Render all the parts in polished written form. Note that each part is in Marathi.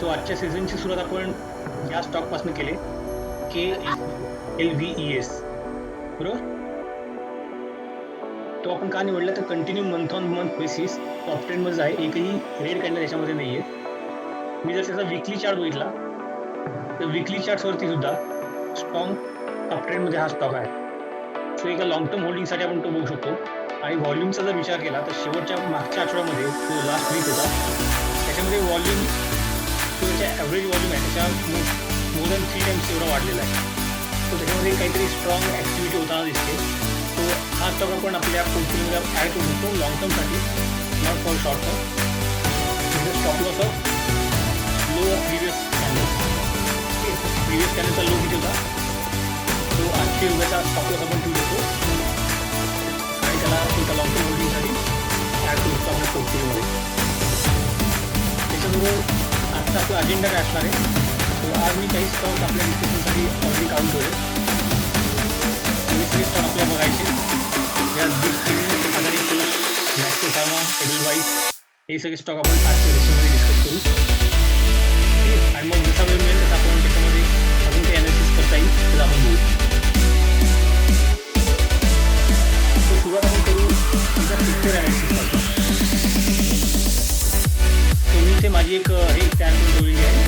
सो आजच्या सीझनची सुरुवात आपण या स्टॉकपासून केली, KLVES, बरोबर. तो आपण का निवडला तर continue month on month basis top 10 मध्ये आहे. एकही रेड कॅन्डल याच्यामध्ये नाहीये. मी जर त्याचा वीकली चार्ट बघितला तर वीकली चार्ट्स वरती सुद्धा स्ट्रॉंग टॉप 10 मध्ये हा स्टॉक आहे. सो एका लॉंग टर्म होल्डिंगसाठी आपण तो बघू शकतो. आणि व्हॉल्यूमचा जर विचार केला तर शेवटच्या मागच्या आठवड्यामध्ये जो लास्ट वीक होता त्याच्यामध्ये व्हॉल्यूम त्याच्या ॲव्हरेज व्हॉल्यूम आहे त्याच्या मोर दॅन 3 टाइम्स एवढा वाढलेला आहे. तो त्याच्यामध्ये काहीतरी स्ट्रॉंग ॲक्टिव्हिटी होताना दिसते. तो हा स्टॉक आपण आपल्या पोर्टफोलिओमध्ये ॲड करू शकतो लॉंग टर्मसाठी, not for short term. Stop loss of low of previous कॅन्डलचा लो किती होता तो 800 रुपयाचा स्टॉप लॉस आपण ठेवू शकतो आणि त्याला एका लॉंग टर्म होल्डिंगसाठी ॲड करू शकतो आपल्या पोर्टफोलिओमध्ये. त्याच्याबरोबर आजचा आपला अजेंडा काय असणार आहे, तर आज मी काही स्टॉक आपल्या डिस्कशनसाठी ऑलरेडी काढून ठेवले. सगळे स्टॉक आपल्याला बघायचे यात मॅक्रो फार्मा, एडलवाईज हे सगळे स्टॉक आपण आजच्या सेशनमध्ये डिस्कस करू. आणि मग जसा वेळ मिळेल तसं आपण त्याच्यामध्ये अजून काही अनालिसिस करता येईल तर आपण बघू. सुरुवात आपण करू सेक्टर अनालिसिसपासून. मी इथे माझी एक हे तयार करून ठेवलेली आहे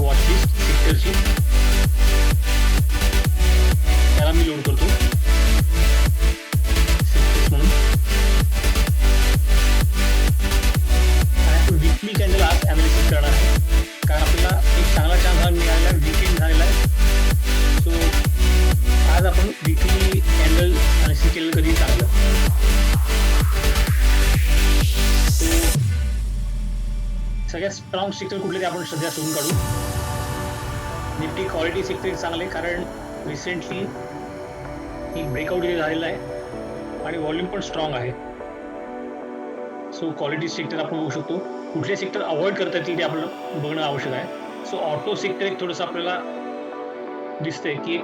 वॉचलिस्ट सेक्टरची. त्याला मी लोड करतो सेक्टर्स म्हणून. आणि आपण वीकली कॅन्डल आज अनालिसिस करणार आहे कारण आपल्याला एक चांगला चान्स हा मिळालेला आहे, वीकेंड झालेला आहे. सो आज आपण वीकली कॅन्डल अनालिसिस केलेलं कधी चांगलं. सगळ्यात स्ट्रॉंग सेक्टर कुठले ते आपण सध्या शोधून काढू. निफ्टी क्वालिटी सेक्टर चांगलं आहे कारण रिसेंटली एक ब्रेकआउट झालेला आहे आणि व्हॉल्यूम पण स्ट्रॉंग आहे. सो क्वालिटी सेक्टर आपण बघू शकतो. कुठले सेक्टर अवॉइड करता येतील ते आपल्याला बघणं आवश्यक आहे. सो ऑटो सेक्टर एक थोडंसं आपल्याला दिसतंय की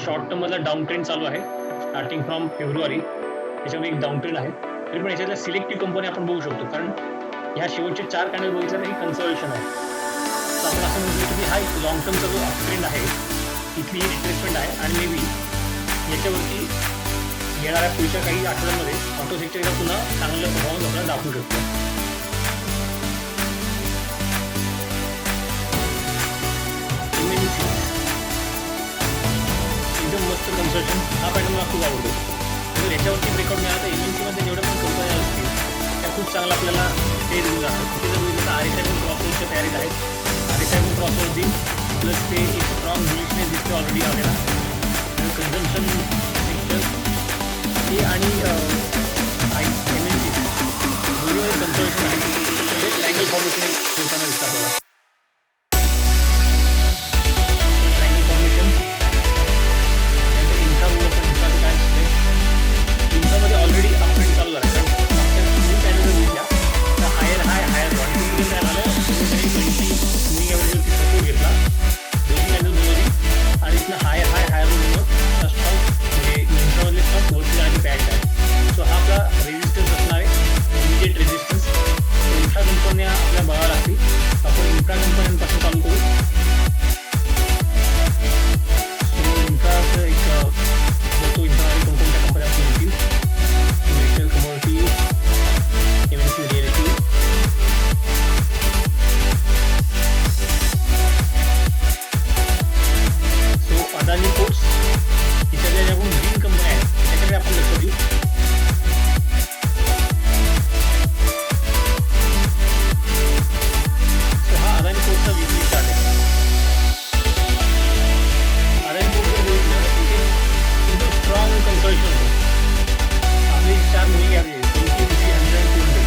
शॉर्ट टर्ममधला डाऊन ट्रेंड चालू आहे स्टार्टिंग फ्रॉम फेब्रुवारी. त्याच्यामध्ये एक डाऊन ट्रेंड आहे तरी पण याच्यातल्या सिलेक्टिव्ह कंपनी आपण बघू शकतो कारण ह्या शेवटचे 4 कॅन्डल बघितलं तर ही कन्सॉलिडेशन आहे. तर आपण असं म्हणू शकतो की हा एक लॉंग टर्मचा जो अपट्रेंड आहे इथली ही रिट्रेसमेंट आहे आणि मे बी याच्यावरती येणाऱ्या पुढच्या काही आठवड्यांमध्ये ऑटो सेक्टरला पुन्हा चांगलं परफॉर्मन्स आपल्याला दाखवू शकतो. एकदम मस्त कन्सल्टन हा पॅटर्न मला खूप आवडतो. जर याच्यावरती ब्रेकआउट मिळाला तर एमएनसीमध्ये जेवढ्या पण कंपन्या असतील त्या खूप चांगला आपल्याला ते देऊन जातात. तिथे जर बघितलं तर RSI पण क्रॉस होण्याच्या तयारीत आहेत. RSI पण क्रॉस होत देईल प्लस ते एक स्ट्रॉंग बुलिशनेस दिसते ऑलरेडी आपल्याला. कन्झम्पशन सेक्टर हे आणि MNC दोन्हीमध्ये कन्सल्टेशन आहे. म्हणजे ट्रायंगल फॉर्मेशन होताना दिसतं आपल्याला. ट्रायंगल फॉर्मेशन त्यानंतर इंथावर पण इंथाचं काय असतं इंथामध्ये ऑलरेडी अपट्रेंड चालू झाला कारण मागच्या 3 कॅन्डल बघितल्या तर हायर हाय हायर वन टू काय झालं 20 मुव्हिंग ॲव्हरेजवरती सपोर्ट घेतला दोन्ही कॅन्डल दोन्ही आणि इथनं हायर हाय हायर म्हणून स्टॉक म्हणजे इंथामधले स्टॉक वरती जाण्याची तयारी आहे. सो हा आपला रेजिस्टन्स असणार आहे इमिडिएट रेजिस्टन्स. इंफ्रा कंपन्या आपल्याला बघाव्या लागतील. आपण इंफ्रा कंपन्यांपासून चालू करू. सो इंफ्राचं एक बघतो इंफ्रामध्ये कोणकोणत्या कंपन्या आपल्या येतील. Investor commodity, MNC reality. So Adani ports इत्यादी ज्या आपण ग्रीन कंपन्या आहेत त्याच्याकडे आपण लक्ष देऊ. सो हा अदानी पोर्टचा वीकली चार्ट आहे. अदानी पोर्टचं बघितलं तिथे एकदम स्ट्रॉंग कन्सल्टेशन होतं. आपले 4 मुव्हिंग ॲव्हरेज 20, 50, 100 आणि 200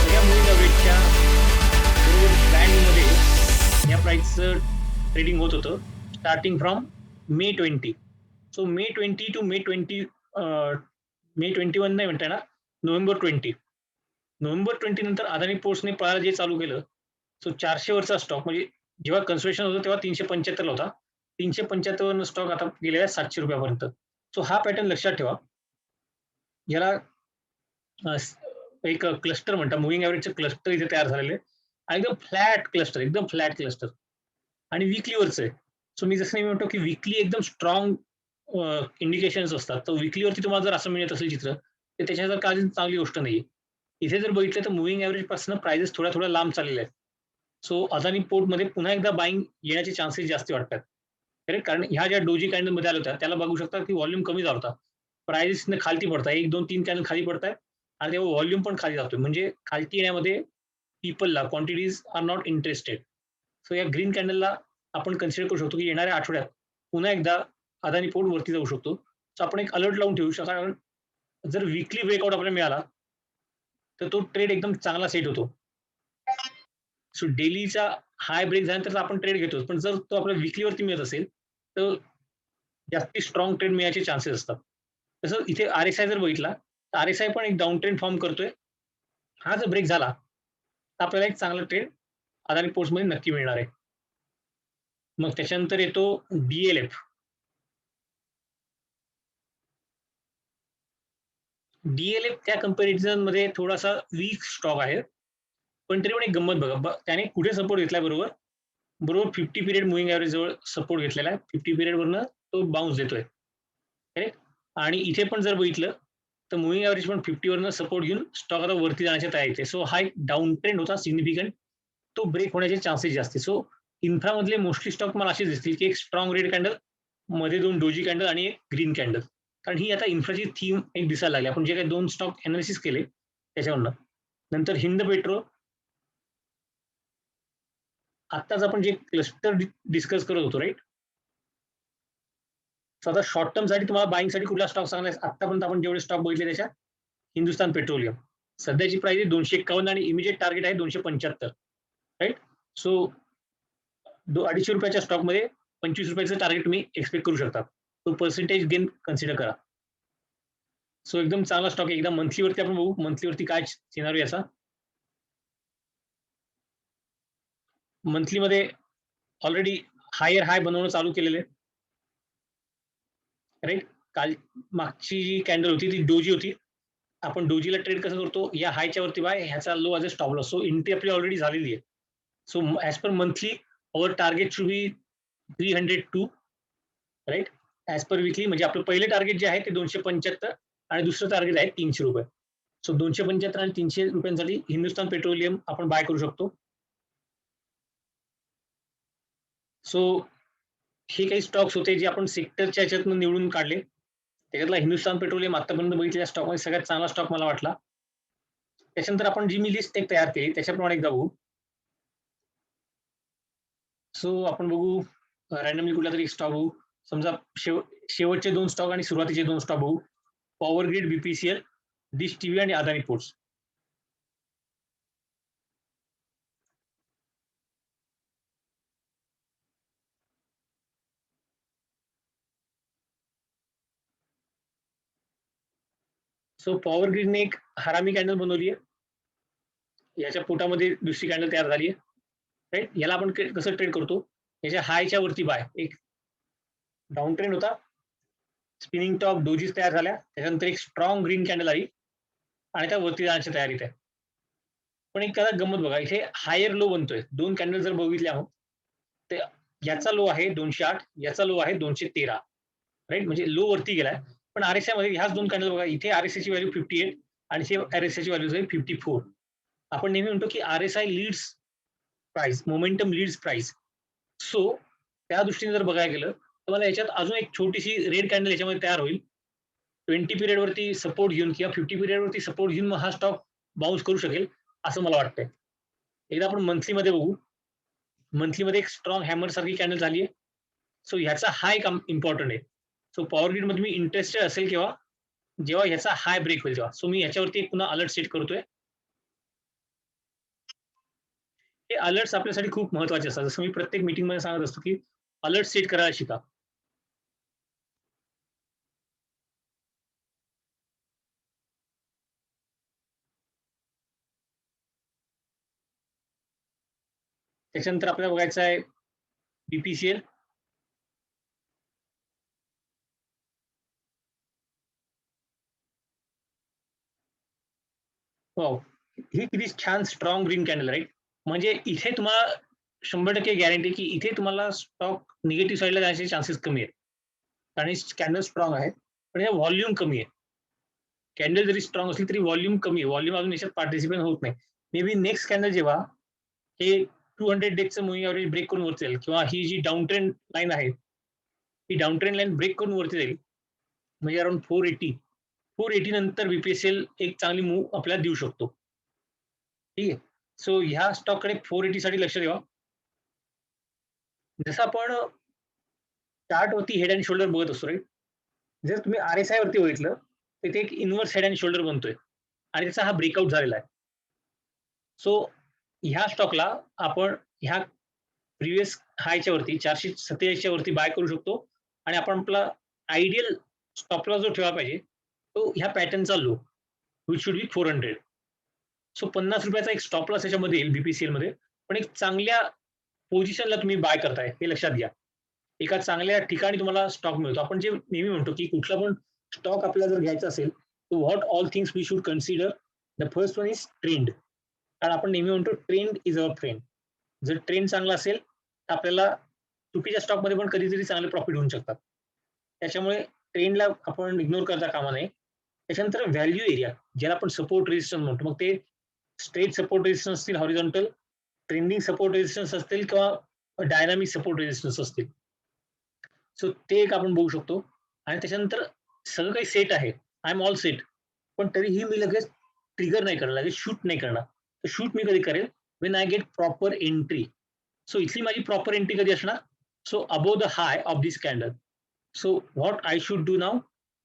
सगळ्या मुव्हिंग ॲव्हरेजच्या बरोबर बँडमध्ये या प्राईसचं ट्रेडिंग होत होतं starting from May 20. So May 20 to May 21 नाही म्हणता येणार, November 20. November 20 नंतर अदानी पोर्ट्सने पळायला जे चालू केलं सो 400 वरचा स्टॉक म्हणजे जेव्हा कन्सल्टेशन होतं तेव्हा 375 होता. 375 वरनं स्टॉक आता गेलेला आहे 700 रुपयापर्यंत. सो हा पॅटर्न लक्षात ठेवा. याला एक क्लस्टर म्हणतात, मुव्हिंग ॲव्हरेजचे क्लस्टर इथे तयार झालेले. आणि एकदम फ्लॅट क्लस्टर, एकदम फ्लॅट क्लस्टर आणि विकलीवरच आहे. सो मी जसं मी म्हणतो की विकली एकदम स्ट्रॉंग इंडिकेशन्स असतात. तर विकलीवरती तुम्हाला जर असं मिळत असेल चित्र, तर त्याच्यासारखं अजून चांगली गोष्ट नाहीये. इथे जर बघितलं तर मूव्हिंग एव्हरेजपासून प्राइसेस थोड्या-थोड्या लांब चाललेल्या आहेत. सो अदानी पोर्टमध्ये पुन्हा एकदा बायिंग येण्याचे चान्सेस जास्ती वाटतात. करेक्ट? कारण ह्या ज्या डोजी कॅन्डलमध्ये आल्या होत्या, त्याला बघू शकता की व्हॉल्यूम कमी झाला होता. प्राइसेसने खालती पडताय. 1, 2, 3 कॅन्डल खाली पडतायत आणि तेव्हा व्हॉल्यूम पण खाली जातोय. म्हणजे खालती येण्यामध्ये पीपलला quantities are not interested. So या ग्रीन कॅन्डलला आपण कन्सिडर करू शकतो की येणाऱ्या आठवड्यात पुन्हा एकदा अदानी पोर्ट वरती जाऊ शकतो. सो आपण एक अलर्ट लावून ठेवू शकतो. कारण जर वीकली ब्रेकआउट आपल्याला मिळाला, तर तो ट्रेड एकदम चांगला सेट होतो. सो डेलीचा हाय ब्रेक झाल्यानंतर आपण ट्रेड घेतो. पण जर तो आपल्याला विकलीवरती मिळत असेल, तर जास्ती स्ट्रॉंग ट्रेड मिळायचे चान्सेस असतात. तसं इथे आर-एस-आय जर बघितला, तर आर-एस-आय पण एक डाउन ट्रेंड फॉर्म करतोय. हा जर ब्रेक झाला, तर आपल्याला एक चांगला ट्रेड अदानी पोर्ट्समध्ये नक्की मिळणार आहे. मग त्याच्यानंतर येतो डी-एल-एफ. डी-एल-एफ त्या कंपॅरिझनमध्ये थोडासा वीक स्टॉक आहे. पण तरी पण एक गंमत बघा. त्याने कुठे सपोर्ट घेतलाय बरोबर? बरोबर 50 पिरियड मूव्हिंग एव्हरेज जवळ सपोर्ट घेतलेला आहे. 50 पिरियडवरनं तो बाउन्स देतोय. करेक्ट? आणि इथे पण जर बघितलं, तर मूव्हिंग एव्हरेज पण 50 वरनं सपोर्ट घेऊन स्टॉक आता वरती जाण्याच्या तयारीत आहे. सो हा एक डाउन ट्रेंड होता सिग्निफिकंट. तो ब्रेक होण्याचे चान्सेस जास्त आहे. सो इन्फ्रामधले मोस्टली स्टॉक मला असे दिसतील, की एक स्ट्रॉंग रेड कॅन्डल, मध्ये 2 डोजी कॅन्डल आणि एक ग्रीन कॅन्डल. कारण ही आता इन्फ्राची थीम एक दिसायला लागली. आपण जे काही 2 स्टॉक एनालिसिस केले त्याच्यावरनं. नंतर हिंद पेट्रो, आत्ताच आपण जे क्लस्टर डिस्कस करत होतो, राइट? सो आता शॉर्ट टर्मसाठी तुम्हाला बायिंगसाठी कुठला स्टॉक चांगला आहे? आतापर्यंत आपण जेवढे स्टॉक बघितले त्याच्यात हिंदुस्तान पेट्रोलियम. सध्याची प्राइस आहे 251 आणि इमिजिएट टार्गेट आहे 275. राइट? सो ₹250च्या स्टॉकमध्ये ₹25चं टार्गेट तुम्ही एक्सपेक्ट करू शकता. तो पर्सेंटेज गेन कन्सिडर करा. सो एकदम चांगला स्टॉक आहे. एकदा मंथलीवरती आपण बघू. मंथलीवरती काय सिनारिओ याचा. मंथलीमध्ये ऑलरेडी हायर हाय बनवणं चालू केलेलं आहे. राइट? काल मागची जी कॅन्डल होती ती डोजी होती. आपण डोजीला ट्रेड कसं करतो? या हायच्या वरती बाय, ह्याचा low as a stop loss. So entry आपली ऑलरेडी झालेली आहे. So as per monthly our target should be 302, right? As per weekly म्हणजे आपलं पहिलं टार्गेट जे आहे ते 275 आणि दुसरं टार्गेट आहे ₹300. सो 275 आणि ₹300 हिंदुस्तान पेट्रोलियम आपण बाय करू शकतो. सो हे काही स्टॉक्स होते जे आपण सेक्टरच्या ह्याच्यातनं निवडून काढले. त्याच्यातला हिंदुस्तान पेट्रोलियम आतापर्यंत बघितलेल्या स्टॉकमध्ये सगळ्यात चांगला स्टॉक मला वाटला. त्याच्यानंतर आपण जी मी लिस्ट एक तयार केली त्याच्याप्रमाणे एकदा बघू. सो आपण बघू रँडमली कुठला तरी स्टॉक बघू. समजा शेवटचे 2 स्टॉक आणि सुरुवातीचे 2 स्टॉक बघू. Power grid, BPCL, dish TV आणि अदानी पोर्ट्स. सो पॉवर ग्रिडने एक हरामी कॅन्डल बनवली आहे. याच्या पोटामध्ये दुसरी कॅन्डल तयार झाली आहे. राईट? याला आपण कसं ट्रेड करतो? याच्या हायच्या वरती बाय. एक डाउन ट्रेंड होता. स्पिनिंग टॉप डोजीस तयार झाल्या. त्याच्यानंतर एक स्ट्रॉंग ग्रीन कॅन्डल आली आणि त्या वरती जाण्याच्या तयारीत आहे. पण एक त्याला गंमत बघा, इथे हायर लो बनतोय. 2 कॅन्डल जर बघितले आहोत, तर याचा लो आहे 208, याचा लो आहे 213. राईट? म्हणजे लो वरती गेलाय. पण आर-एस-आय मध्ये ह्याच 2 कॅन्डल बघा, इथे आर-एस-आयची व्हॅल्यू 58 आणि इथे आर-एस-आयची व्हॅल्यू आहे 54. आपण नेहमी म्हणतो की RSI leads price, momentum leads price. So त्या दृष्टीने जर बघायला गेलं, तर मला याच्यात अजून एक छोटीशी रेड कॅन्डल याच्यामध्ये तयार होईल. 20 पिरियड वरती सपोर्ट घेऊन किंवा 50 पिरियड वरती सपोर्ट घेऊन मग हा स्टॉक बाउन्स करू शकेल, असं मला वाटतंय. एकदा आपण मंथलीमध्ये बघू. मंथलीमध्ये एक स्ट्रॉंग हॅमर सारखी कॅन्डल झाली आहे. सो ह्याचा हाय इम्पॉर्टंट आहे. सो पॉवर ग्रीड मध्ये मी इंटरेस्टेड असेल केव्हा, जेव्हा ह्याचा हाय ब्रेक होईल तेव्हा. सो मी ह्याच्यावरती पुन्हा अलर्ट सेट करतोय. हे अलर्ट्स आपल्यासाठी खूप महत्वाचे असतात. जसं मी प्रत्येक मीटिंगमध्ये सांगत असतो, की अलर्ट सेट करायला शिका. त्याच्यानंतर आपल्याला बघायचं आहे बीपीसीएल. हो. ही किती छान स्ट्रॉंग ग्रीन कॅन्डल राईट? म्हणजे इथे तुम्हाला 100% गॅरंटी की इथे तुम्हाला स्टॉक निगेटिव्ह साईडला जाण्याचे चान्सेस कमी आहेत. कारण कॅन्डल स्ट्रॉंग आहे, पण हे व्हॉल्यूम कमी आहे. कॅन्डल जरी स्ट्रॉंग असली तरी व्हॉल्यूम कमी आहे. व्हॉल्यूम अजून याच्यात पार्टिसिपेट होत नाही. मे बी नेक्स्ट कॅन्डल जेव्हा हे 200 डेजचं मूव्हिंग एव्हरेज ब्रेक करून वरती जाईल किंवा ही जी डाउन ट्रेंड लाईन आहे, ही डाउन ट्रेंड लाईन ब्रेक करून वरती जाईल. म्हणजे अराउंड 480 नंतर बीपीएसएल एक चांगली मूव्ह आपल्याला देऊ शकतो. ठीक आहे. सो ह्या स्टॉककडे 480 साठी लक्ष द्यावा. जसं आपण चार्टवरती हेड अँड शोल्डर बघत असतो, राईट? जर तुम्ही आरएसआय वरती बघितलं, तर ते एक इन्व्हर्स हेड अँड शोल्डर बनतोय आणि त्याचा हा ब्रेकआउट झालेला आहे. सो ह्या स्टॉकला आपण ह्या प्रिव्हियस हायच्या वरती 447 वरती बाय करू शकतो आणि आपण आपला आयडियल स्टॉपला जो ठेवायला पाहिजे तो ह्या पॅटर्नचा low, which should be 400. So ₹50 एक स्टॉप लॉस याच्यामध्ये येईल बीपीसीएल मध्ये, पण एक चांगल्या पोझिशनला तुम्ही बाय करताय हे लक्षात घ्या. एका चांगल्या ठिकाणी तुम्हाला स्टॉक मिळतो. आपण जे नेहमी म्हणतो की कुठला पण स्टॉक आपल्याला जर घ्यायचा असेल, तर what all things we should consider. The first one is trend. कारण आपण नेहमी म्हणतो ट्रेंड इज अवर फ्रेंड. जर ट्रेंड चांगला असेल तर आपल्याला चुकीच्या स्टॉकमध्ये पण कधीतरी चांगले प्रॉफिट होऊ शकतात. त्याच्यामुळे ट्रेंडला आपण इग्नोर करता कामा नये. त्याच्यानंतर व्हॅल्यू एरिया, ज्याला आपण सपोर्ट रेजिस्टन्स म्हणतो, मग ते स्ट्रेट सपोर्ट रेजिस्टन्स असतील, हॉरिझॉन्टल ट्रेंडिंग सपोर्ट रेजिस्टन्स असतील किंवा डायनामिक सपोर्ट रेजिस्टन्स असतील. सो ते एक आपण बघू शकतो. आणि त्याच्यानंतर सगळं काही सेट आहे, आय एम ऑल सेट, पण तरीही मी लगेच ट्रिगर नाही करणार, लगेच शूट नाही करणार. तर शूट मी कधी करेल, when I get proper entry. So इथली माझी प्रॉपर एंट्री कधी असणार? So above the high of this candle. So what I should do now,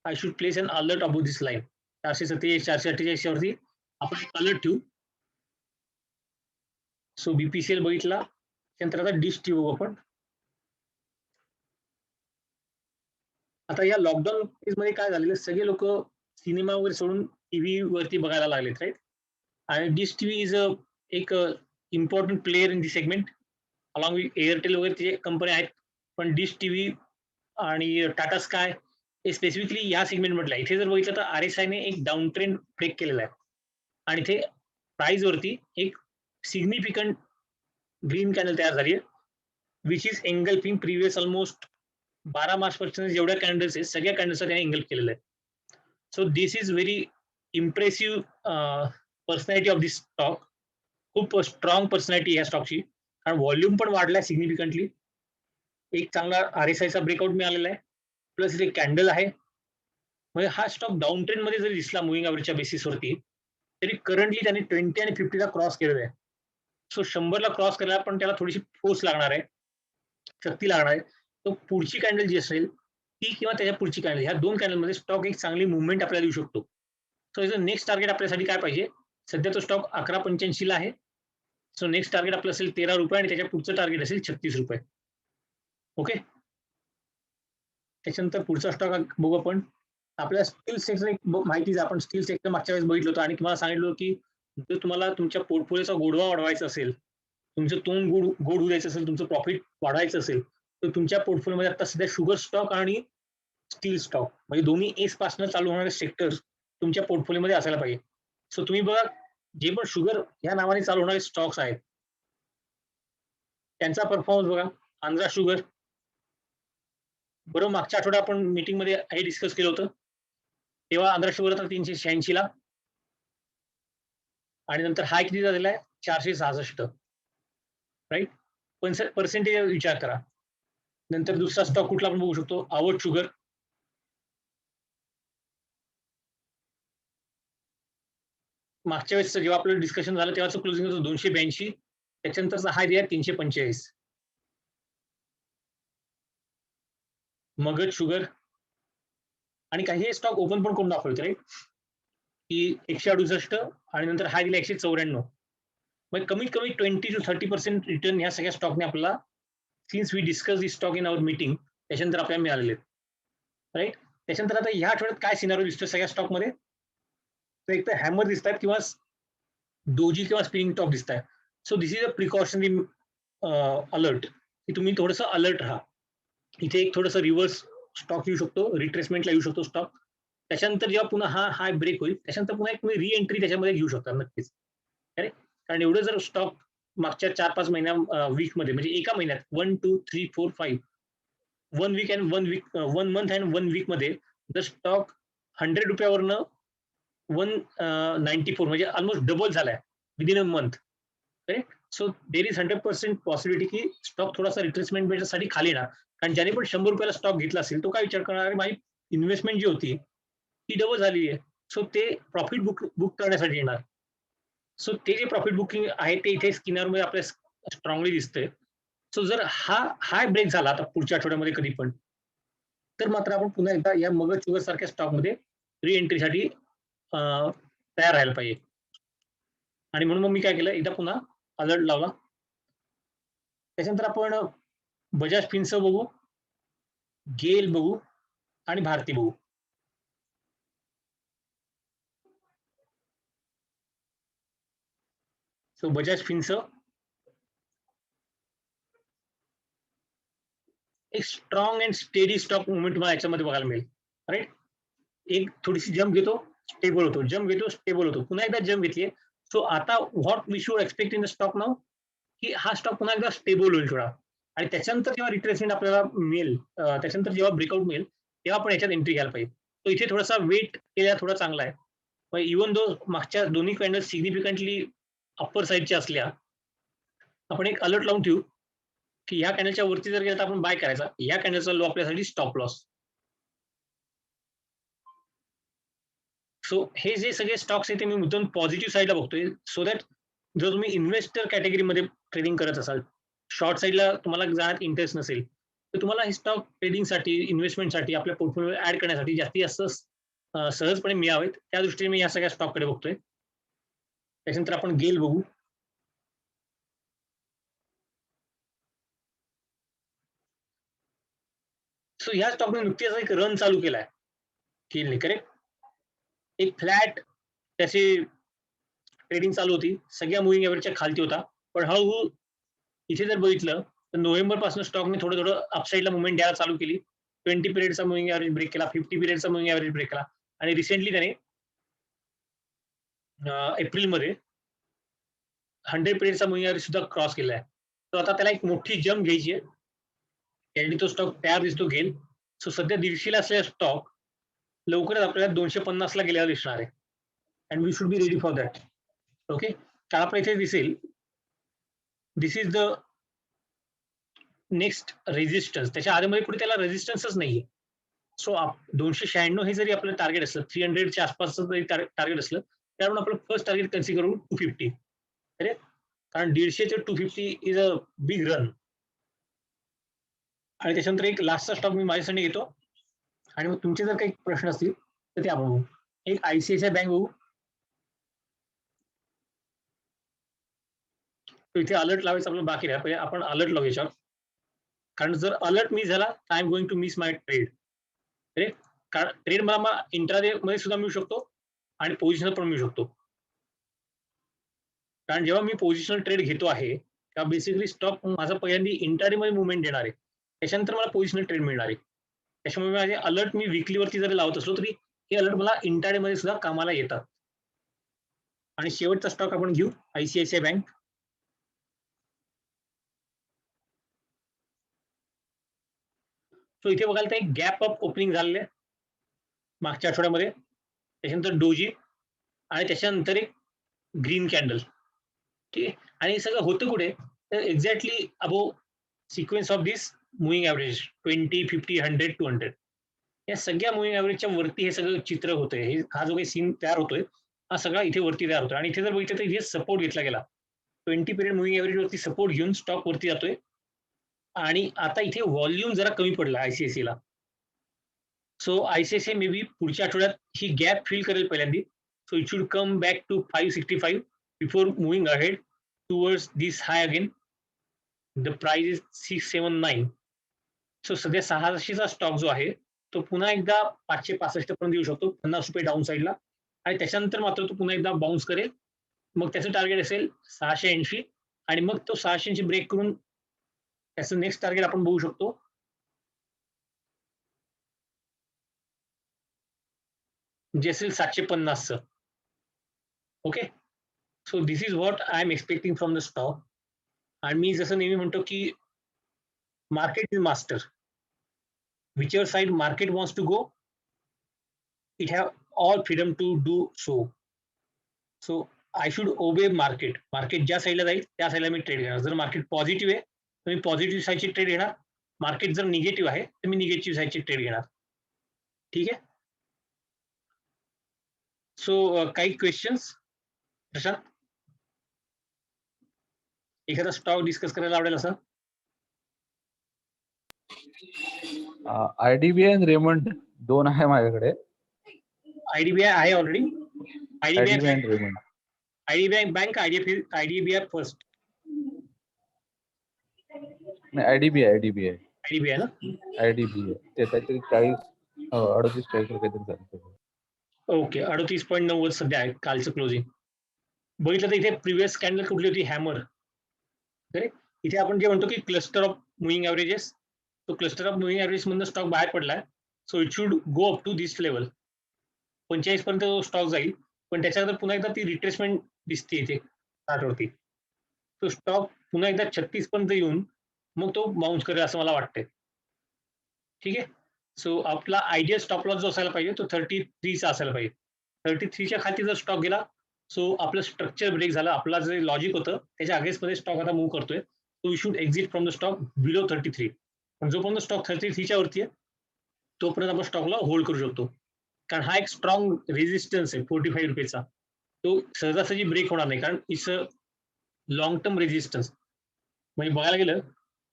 I should place an alert above this line. 447 448 वरती आपण अलर्ट ठेवू. सो बीपीसीएल बघितला, त्यानंतर आता डिश टी बघू आपण. आता या लॉकडाऊन फेज मध्ये काय झालेलं, सगळे लोक सिनेमा वगैरे सोडून टीव्ही वरती बघायला लागलेत, राईट? आणि डिश टीव्ही इज एक important player in the segment, along with Airtel वगैरे ते कंपनी आहेत. पण डिश टीव्ही आणि टाटा स्काय हे स्पेसिफिकली या सेगमेंट म्हटलं. इथे जर बघितलं तर आरएसआयने एक डाऊन ट्रेंड ब्रेक केलेला आहे आणि इथे प्राइस वरती एक सिग्निफिकंट ग्रीन कॅनल तयार झाली आहे, which is engulfing previous almost 12 March पासून जेवढ्या कॅन्डल्स आहेत सगळ्या कॅन्डल्सचा त्याने एंगल्फ केलेलं आहे. So this is very impressive personality of this stock. खूप स्ट्रॉंग पर्सनॅलिटी या स्टॉकची, कारण व्हॉल्यूम पण वाढलाय सिग्निफिकंटली. एक चांगला आरएसआयचा ब्रेकआउट मिळालेला आहे, प्लस एक कॅन्डल आहे. म्हणजे हा स्टॉक डाऊन ट्रेंड मध्ये जरी दिसला मुव्हिंग ॲव्हरेजच्या बेसिसवरती, तरी करंटली त्याने 20 आणि 50ला क्रॉस केलेला आहे. सो 100ला क्रॉस करायला पण त्याला थोडीशी फोर्स लागणार आहे, शक्ती लागणार आहे. तो पुढची कॅन्डल जी असेल ती किंवा त्याच्या पुढची कॅन्डल, ह्या दोन कॅन्डलमध्ये स्टॉक एक चांगली मुवमेंट आपल्याला देऊ शकतो. सो याचं नेक्स्ट टार्गेट आपल्यासाठी काय पाहिजे? सध्या तो स्टॉक 11.85 आहे. सो नेक्स्ट टार्गेट आपलं असेल ₹13 आणि त्याच्या पुढचं टार्गेट असेल ₹36. ओके. त्याच्यानंतर पुढचा स्टॉक बघू आपण. आपल्या स्टील सेक्टर माहितीच, आपण स्टील सेक्टर मागच्या वेळेस बघितलं होतं आणि तुम्हाला सांगितलं की जर तुम्हाला तुमच्या पोर्टफोलिओचा गोडवा वाढवायचा असेल, तुमचं तोंड गोड गोड होऊ द्यायचं असेल, तुमचं प्रॉफिट वाढवायचं असेल, तर तुमच्या पोर्टफोलिओमध्ये आता सध्या शुगर स्टॉक आणि स्टील स्टॉक म्हणजे दोन्ही एस पासून चालू होणारे सेक्टर्स तुमच्या पोर्टफोलिओमध्ये असायला पाहिजे. सो तुम्ही बघा, जे पण शुगर या नावाने चालू होणारे स्टॉक्स आहेत त्यांचा परफॉर्मन्स बघा. आंध्रा शुगर, बरोबर मागच्या आठवड्यात आपण मीटिंग मध्ये हे डिस्कस केलं होतं, तेव्हा आंध्रा शुगर होता 386 ला आणि नंतर हाय किती झालेला आहे? 466, राईट? पण पर्सेंटेज विचार करा. नंतर दुसरा स्टॉक कुठला आपण बघू शकतो? आवड शुगर. मागच्या वेळेस जेव्हा आपलं डिस्कशन झालं तेव्हाचं क्लोजिंग होतं 282, त्याच्यानंतरचा हाय दिला 345. मगध शुगर आणि काही स्टॉक ओपन पण करून दाखवतो, राईट? की 168 आणि नंतर हाय दिला 194. मग कमीत कमी 20% to 30% रिटर्न ह्या सगळ्या स्टॉकने आपल्याला, since we discuss this stock in our meeting, त्याच्यानंतर आपल्याला मिळालेले आहेत, राईट? त्याच्यानंतर आता ह्या आठवड्यात काय सिनारिओ दिसतोय सगळ्या स्टॉकमध्ये? तर एक तर हॅमर दिसत आहेत किंवा डोजी किंवा स्पिनिंग टॉप दिसत आहे. So this is a precautionary alert की तुम्ही थोडंसं अलर्ट राहा. इथे एक थोडंसं रिव्हर्स स्टॉक येऊ शकतो, रिट्रेसमेंटला येऊ शकतो स्टॉक. त्याच्यानंतर जेव्हा पुन्हा हा हाय ब्रेक होईल त्याच्यानंतर पुन्हा एक तुम्ही री एंट्री त्याच्यामध्ये घेऊ शकता नक्कीच, कारण एवढं जर स्टॉक मागच्या 4-5 महिन्या वीक मध्ये, म्हणजे एका महिन्यात 1 2 3 4 5 1 week and 1 week 1 month and 1 week मध्ये द स्टॉक ₹100 194 म्हणजे ऑलमोस्ट डबल झालाय within a month. Correct. So there is 100% possibility की स्टॉक थोडासा रिट्रेसमेंट साठी खाली येणार. कारण ज्याने पण ₹100 स्टॉक घेतला असेल तो काय विचार करणार, अरे माझी इन्व्हेस्टमेंट जी होती ती डबल झालेली आहे. सो ते प्रॉफिट बुक बुक करण्यासाठी येणार. सो ते जे प्रॉफिट बुकिंग आहे ते इथे स्किनरमध्ये आपल्या स्ट्रॉंगली दिसतंय. सो जर हा हाय ब्रेक झाला आता पुढच्या आठवड्यामध्ये कधी पण, तर मात्र आपण पुन्हा एकदा या मगध शुगर सारख्या स्टॉकमध्ये री एंट्रीसाठी तयार राहायला पाहिजे. आणि म्हणून मग मी काय केलं, एकदा पुन्हा अलर्ट लावला. त्याच्यानंतर आपण बजाज फिन्सर्व बघू, गेल बघू आणि भारती बघू. सो बजाज फिन्सर्व एक strong and steady stock movement तुम्हाला याच्यामध्ये बघायला मिळेल. राईट. एक थोडीशी जम्प घेतो, स्टेबल होतो, जम्प घेतो, स्टेबल होतो, पुन्हा एकदा जम्प घेतलीये. सो आता what we should expect in the stock now, की हा स्टॉक पुन्हा एकदा स्टेबल होईल थोडा. आणि त्याच्यानंतर जेव्हा रिट्रेसमेंट आपल्याला मिळेल, त्याच्यानंतर जेव्हा ब्रेकआउट मिळेल तेव्हा आपण याच्यात एंट्री घ्यायला पाहिजे. तो इथे थोडासा वेट केला थोडा चांगला आहे. पण इव्हन दो मागच्या दोन्ही कॅन्डल सिग्निफिकंटली अप्पर साईडच्या असल्या, आपण एक अलर्ट लावून ठेवू की ह्या कॅन्डलच्या वरती जर गेला तर आपण बाय करायचा, ह्या कॅन्डलचा लो आपल्यासाठी स्टॉप लॉस. सो हे जे सगळे स्टॉक्स आहेत ते मी मुद्दाम पॉझिटिव्ह साईडला बघतोय, सो दॅट जर तुम्ही इन्व्हेस्टर कॅटेगरीमध्ये ट्रेडिंग करत असाल, शॉर्ट साईडला तुम्हाला जाण्यात इंटरेस्ट नसेल, तर तुम्हाला हे स्टॉक ट्रेडिंगसाठी, इन्व्हेस्टमेंटसाठी, आपल्या पोर्टफोलिओ ऍड करण्यासाठी जास्तीत जास्त सहजपणे मिळावेत, त्या दृष्टीने मी या सगळ्या स्टॉककडे बघतोय. त्याच्यानंतर आपण गेल बघू. सो ह्या स्टॉकने नुकतीच एक रन चालू केलाय गेलने. करेक्ट. एक फ्लॅट त्याची ट्रेडिंग चालू होती, सगळ्या मुव्हिंग एव्हरेजच्या खालती होता. पण हळूहळू इथे जर बघितलं तर नोव्हेंबर पासून स्टॉकने थोडं थोडं अपसाईडला मुवमेंट द्यायला चालू केली. 20 पिरियडचा मुव्हिंग एव्हरेज ब्रेक केला, 50 पिरियडचा मुव्हिंग एव्हरेज ब्रेक केला, आणि रिसेंटली त्याने एप्रिलमध्ये 100 पिरियडचा मुव्हिंग एव्हरेज सुद्धा क्रॉस केला आहे. तर आता त्याला एक मोठी जम्प घ्यायची आहे, त्यासाठी तो स्टॉक तयार दिसतो घेईल. सो सध्या 150ला असलेला स्टॉक लवकरच आपल्याला 250ला गेलेला दिसणार आहे, and we should be ready for that. Okay. कारण आपण इथे दिसेल, this is the next resistance. त्याच्या आधीमध्ये पुढे त्याला रेजिस्टन्सच नाहीये. सो 296 हे जरी आपलं टार्गेट असलं, 300च्या आसपासचं जरी टार्गेट असलं, त्यामुळे आपलं फर्स्ट टार्गेट कन्सिडर करून 250. अरे, कारण 150 ते 250 इज अ बिग रन. आणि त्याच्यानंतर एक लास्टचा स्टॉक मी माझ्यासाठी घेतो, आणि मग तुमचे जर काही प्रश्न असतील तर ते आपण बघू. एक आयसीआयसीआय बँक बघू. इथे अलर्ट लावायचं आपलं बाकी राहा, आपण अलर्ट लावू याच्यावर. कारण जर अलर्ट मिस झाला तर I am going to miss my trade. कारण ट्रेड मला इंट्राडे मध्ये सुद्धा मिळू शकतो आणि पोझिशनल पण मिळू शकतो. कारण जेव्हा मी पोझिशनल ट्रेड घेतो आहे तेव्हा बेसिकली स्टॉक माझा पहिल्यांदा इंट्राडे मध्ये मुवमेंट देणार आहे, त्याच्यानंतर मला पोझिशनल ट्रेड मिळणार आहे. त्याच्यामुळे माझे अलर्ट मी विकलीवरती जरी लावत असलो तरी हे अलर्ट मला इंट्राडे मध्ये सुद्धा कामाला येतात. आणि शेवटचा स्टॉक आपण घेऊ आयसीआयसीआय बँक. सो इथे बघायला तर एक गॅप अप ओपनिंग झालेलं आहे मागच्या आठवड्यामध्ये, त्याच्यानंतर डोजी, आणि त्याच्यानंतर एक ग्रीन कॅन्डल. ठीक आहे. आणि हे सगळं होतं कुठे, तर exactly above sequence of this moving average 20 50 100 200, या सगळ्या मुव्हिंग एव्हरेजच्या वरती हे सगळं चित्र होतंय. हा जो काही सीन तयार होतोय हा सगळा इथे वरती तयार होतोय. आणि इथे जर बघितलं तर इथे सपोर्ट घेतला गेला, 20 पिरियड मुव्हिंग एव्हरेज वरती सपोर्ट घेऊन स्टॉक वरती जातोय. आणि आता इथे व्हॉल्यूम जरा कमी पडला आयसीआयसी ला. सो आयसीआयसीआय मे बी पुढच्या आठवड्यात ही गॅप फिल करेल पहिल्यांदा. So it should come back to 565 before moving ahead towards this high again. The price is 679. So सध्या 600चा स्टॉक जो आहे तो पुन्हा एकदा 565 पर्यंत येऊ शकतो, ₹50 डाऊन साईडला. आणि त्याच्यानंतर मात्र तो पुन्हा एकदा बाउन्स करेल. मग त्याचं टार्गेट असेल 680, आणि मग तो 680 ब्रेक करून त्याचं नेक्स्ट टार्गेट आपण बघू शकतो, जे असेल 750चं. Okay. So this is what I am expecting from the stock. आणि मी जसं नेहमी म्हणतो की market is master. whichever side market wants to go, it have all freedom to do so. So I should obey market. Market ज्या साईडला जाईल त्या साईडला मी ट्रेड घेणार. जर मार्केट पॉझिटिव्ह आहे तर मी पॉझिटिव्ह साईडची ट्रेड घेणार. मार्केट जर निगेटिव्ह आहे तर मी निगेटिव्ह साईडची ट्रेड घेणार. ठीक आहे. सो काही क्वेश्चन्स प्रशांत? एखादा स्टॉक डिस्कस करायला आवडेल असं? आयडीबीआय आणि रेमंड दोन आहे माझ्याकडे. आयडीबीआय आहे ऑलरेडी. आयडीबीआय आणि Raymond. IDBI bank, IDBI first. नाही, आयडीबीआय ना. आयडीबीआय ते काहीतरी 38-40 काहीतरी झालं. ओके, 38.90 सध्या आहे कालचं क्लोजिंग. बघितलं तर इथे प्रिव्हियस कॅन्डल कुठली होती? हॅमर. करेक्ट. इथे आपण जे म्हणतो की क्लस्टर ऑफ मुव्हिंग ॲव्हरेजेस, तो क्लस्टर ऑफ मुव्हिंग ॲव्हरेज मधून स्टॉक बाहेर पडलाय. So it should go up to this level. 45 पर्यंत तो स्टॉक जाईल, पण त्याच्यानंतर पुन्हा एकदा ती रिट्रेसमेंट दिसते इथे 60 वरती. तो स्टॉक पुन्हा एकदा 36 पर्यंत येऊन मग तो बाउन्स करेल असं मला वाटतंय. ठीक आहे. सो आपला आयडियल स्टॉप लॉस जो असायला पाहिजे तो 33चा असायला पाहिजे. 33च्या खाली जर स्टॉक गेला, सो आपलं स्ट्रक्चर ब्रेक झालं. आपला जे लॉजिक होतं त्याच्या अगेन्स्ट मध्ये स्टॉक आता मूव्ह करतोय. So we should exit from the stock below 33. पण जोपर्यंत स्टॉक 33च्या वरती आहे तोपर्यंत आपण स्टॉकला होल्ड करू शकतो. कारण हा एक स्ट्रॉंग रेजिस्टन्स आहे 45 रुपयेचा. तो सहजासहजी ब्रेक होणार नाही, कारण it's a long term resistance. म्हणजे बघायला गेलं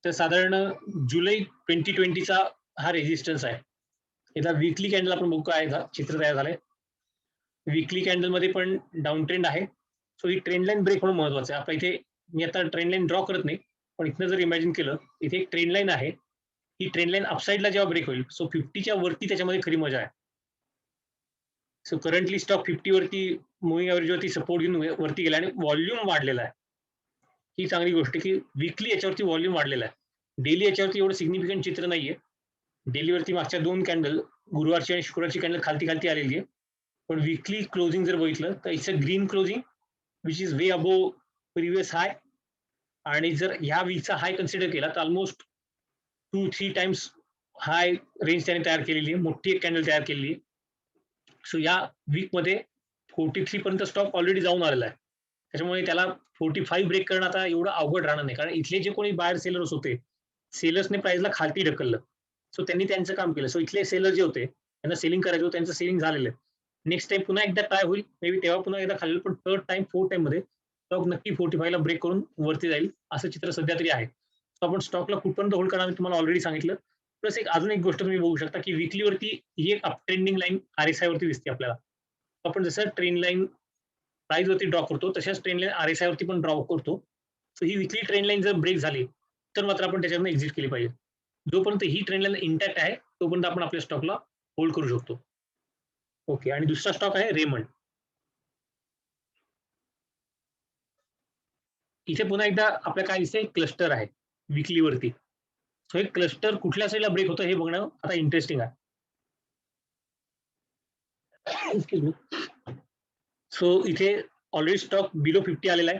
तर साधारण जुलै 2020चा हा रेजिस्टन्स आहे. याचा वीकली कॅन्डल आपण बघू काय चित्र तयार झालंय. वीकली कॅन्डल मध्ये पण डाऊन ट्रेंड आहे. सो ही ट्रेंड लाईन ब्रेक होणं महत्वाचं आहे. आपल्या इथे मी आता ट्रेंड लाईन ड्रॉ करत नाही, पण इथनं जर इमॅजिन केलं इथे एक ट्रेंड लाईन आहे. ही ट्रेंड लाईन अपसाईडला जेव्हा ब्रेक होईल, सो 50च्या वरती त्याच्यामध्ये खरी मजा आहे. सो करंटली स्टॉक 50 वरती मुव्हिंग ॲव्हरेज वरती सपोर्ट घेऊन वरती गेला आणि व्हॉल्यूम वाढलेला आहे. ही चांगली गोष्ट की वीकली याच्यावरती व्हॉल्यूम वाढलेला आहे. डेली याच्यावरती एवढं सिग्निफिकंट चित्र नाहीये. डेलीवरती मागच्या 2 कॅन्डल, गुरुवारची आणि शुक्रवारची कॅन्डल खालती आलेली आहे. पण वीकली क्लोजिंग जर बघितलं तर it's a green closing which is way above previous high. आणि जर ह्या वीकचा हाय कन्सिडर केला तर ऑलमोस्ट 2-3 टाइम्स हाय रेंज त्याने तयार केलेली आहे. मोठी एक कॅन्डल तयार केलेली आहे. सो या वीक मध्ये 43 पर्यंत स्टॉक ऑलरेडी जाऊन आलेला आहे. त्याच्यामुळे त्याला 45 ब्रेक करणं आता एवढं अवघड राहणार नाही, कारण इथले जे कोणी बायर सेलर्स होते, सेलर्सने प्राइसला खालती ढकललं. सो त्यांनी त्यांचं काम केलं. सो इथले सेलर जे होते त्यांना सेलिंग करायचं होतं, त्यांचं सेलिंग झालेलं आहे. नेक्स्ट टाइम पुन्हा एकदा ट्राय होईल, मे बी तेव्हा पुन्हा एकदा खाली, पण थर्ड टाइम 4th टाइम मध्ये स्टॉक नक्की 45 ला ब्रेक करून वरती जाईल असं चित्र सध्या तरी आहे. सो आपण स्टॉकला कुठपर्यंत होल्ड करणार तुम्हाला ऑलरेडी सांगितलं. प्लस अजून एक गोष्ट तुम्ही बघू शकता की वीकली वरती ही एक अप ट्रेंडिंग लाईन RSI वरती दिसते आपल्याला. आपण जसं ट्रेंड लाईन प्राइस वरती ड्रॉ करतो तशाच ट्रेंड लाईन RSI वरती पण ड्रॉ करतो. सो ही वीकली ट्रेंड लाईन जर ब्रेक झाली तर मात्र आपण त्याच्यातून एक्झिट केली पाहिजे. जोपर्यंत ही ट्रेंड लाईन इंटॅक्ट आहे तोपर्यंत आपण आपल्या स्टॉकला होल्ड करू शकतो. ओके. आणि दुसरा स्टॉक आहे रेमंड. इथे पुन्हा एकदा आपल्या काय दिसतंय, क्लस्टर आहे वीकली वरती. सो हे क्लस्टर कुठल्या साईडला ब्रेक होतं हे बघणं आता इंटरेस्टिंग आहे. सो इथे ऑलरेडी स्टॉक बिलो 50 आलेला आहे.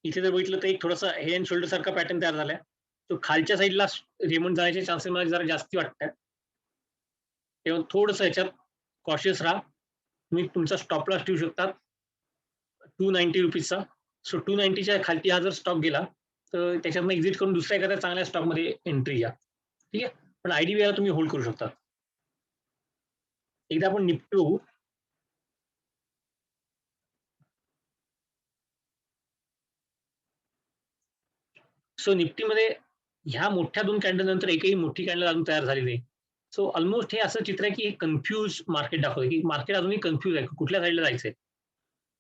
इथे जर बघितलं तर एक थोडासा हेड अँड शोल्डर सारखा पॅटर्न तयार झालाय. तो खालच्या साईडला रेमंड जाण्याचे चान्सेस मला जरा जास्ती वाटतात. तेव्हा थोडंसं याच्यात कॉशियस राहा. तुम्ही तुमचा स्टॉप लॉस ठेवू शकता 290 रुपीजचा. सो 290च्या खालती हा जर स्टॉक गेला तर त्याच्यातनं एक्झिट करून दुसऱ्या एखाद्या चांगल्या स्टॉक मध्ये एंट्री घ्या. ठीक आहे. पण आयडीबीआयला तुम्ही होल्ड करू शकता. एकदा आपण निफ्टी बघू. सो निफ्टीमध्ये ह्या मोठ्या 2 कॅन्डल नंतर एकही मोठी कॅन्डल अजून तयार झाली नाही. सो ऑलमोस्ट हे असं चित्र आहे की कन्फ्यूज मार्केट दाखवतंय की मार्केट अजूनही कन्फ्यूज आहे कुठल्या साईडला जायचंय.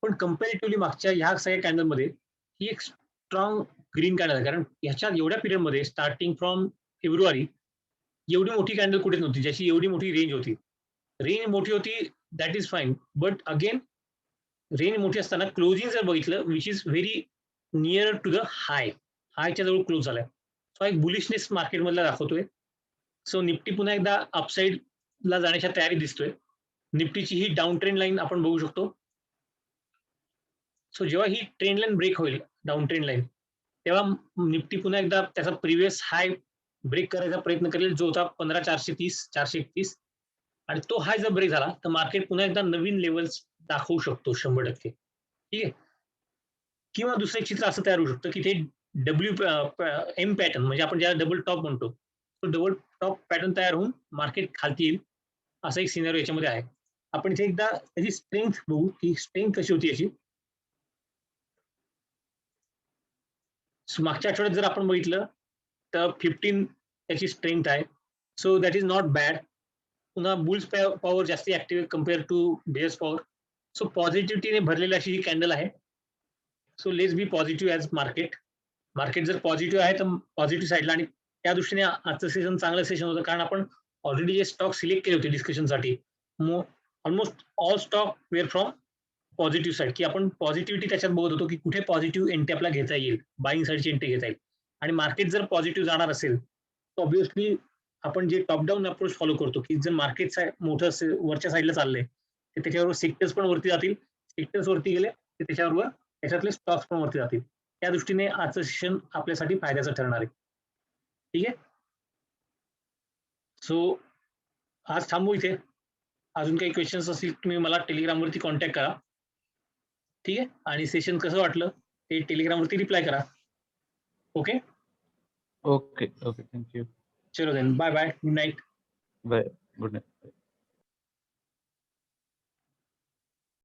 पण कम्पॅरेटिव्हली मागच्या ह्या सगळ्या कॅन्डलमध्ये ही एक स्ट्रॉंग ग्रीन कॅन्डल आहे. कारण ह्याच्या एवढ्या पिरियडमध्ये स्टार्टिंग फ्रॉम फेब्रुवारी एवढी मोठी कॅन्डल कुठेच नव्हती ज्याची एवढी मोठी रेंज होती. रेंज मोठी होती, that is fine, but again range मोठी असताना क्लोजिंग जर बघितलं which is very near to the हायच्या जवळ क्लोज झालाय. सो एक बुलिशनेस मार्केटमधला दाखवतोय. सो निफ्टी पुन्हा एकदा अपसाईड ला जाण्याच्या तयारी दिसतोय. निफ्टीची ही डाऊन ट्रेंड लाईन आपण बघू शकतो. सो जेव्हा ही ट्रेंड लाईन ब्रेक होईल, डाऊन ट्रेंड लाईन, तेव्हा निफ्टी पुन्हा एकदा त्याचा प्रिव्हियस हाय ब्रेक करायचा प्रयत्न करेल, जो होता 15,430 431, आणि तो हाय जर ब्रेक झाला तर मार्केट पुन्हा एकदा नवीन लेवल्स दाखवू शकतो 100%. ठीक आहे. किंवा दुसरं एक चित्र असं तयार होऊ शकतं की ते डब्ल्यू एम पॅटर्न, म्हणजे आपण ज्याला डबल टॉप म्हणतो, तो डबल टॉप पॅटर्न तयार होऊन मार्केट खालती येईल, असा एक सिनेरिओ याच्यामध्ये आहे. आपण इथे एकदा त्याची स्ट्रेंथ बघू की स्ट्रेंथ कशी होती याची. मागच्या आठवड्यात जर आपण बघितलं तर 15 त्याची स्ट्रेंथ आहे. So that is not bad. पुन्हा बुल्स पॉवर जास्त active compare to bears power. So पॉझिटिव्हिटीने भरलेली अशी ही कॅन्डल आहे. So let's be positive as market. Market जर पॉझिटिव्ह आहे तर पॉझिटिव्ह साईडला, आणि त्या दृष्टीने आजचं सेशन चांगलं सेशन होतं, कारण आपण ऑलरेडी जे स्टॉक सिलेक्ट केले होते डिस्कशनसाठी, almost all stock were from positive side, की आपण पॉझिटिव्हिटी त्याच्यात बघत होतो की कुठे पॉझिटिव्ह एंट्री आपल्याला घेता येईल, बाईंग साईडची एंट्री घेता येईल. आणि मार्केट जर पॉझिटिव्ह जाणार असेल तर ऑब्व्हियसली आपण जे टॉप डाऊन अप्रोच फॉलो करतो, की जर मार्केट मोठं वरच्या साईडला चाललंय तर त्याच्यावर सेक्टर्स पण वरती जातील, सेक्टर्स वरती गेले तर त्याच्याबरोबर त्याच्यातले स्टॉक्स पण वरती जातील. त्या दृष्टीने आजचं सेशन आपल्यासाठी फायद्याचं ठरणार आहे. ठीक आहे. सो आज थांबू इथे. अजून काही क्वेश्चन्स असतील तुम्ही मला टेलिग्रामवरती कॉन्टॅक्ट करा. ठीक आहे. आणि सेशन कसं वाटलं ते टेलिग्रामवरती रिप्लाय करा. ओके. Okay okay thank you. चलो then, bye bye, good night. Bye good night.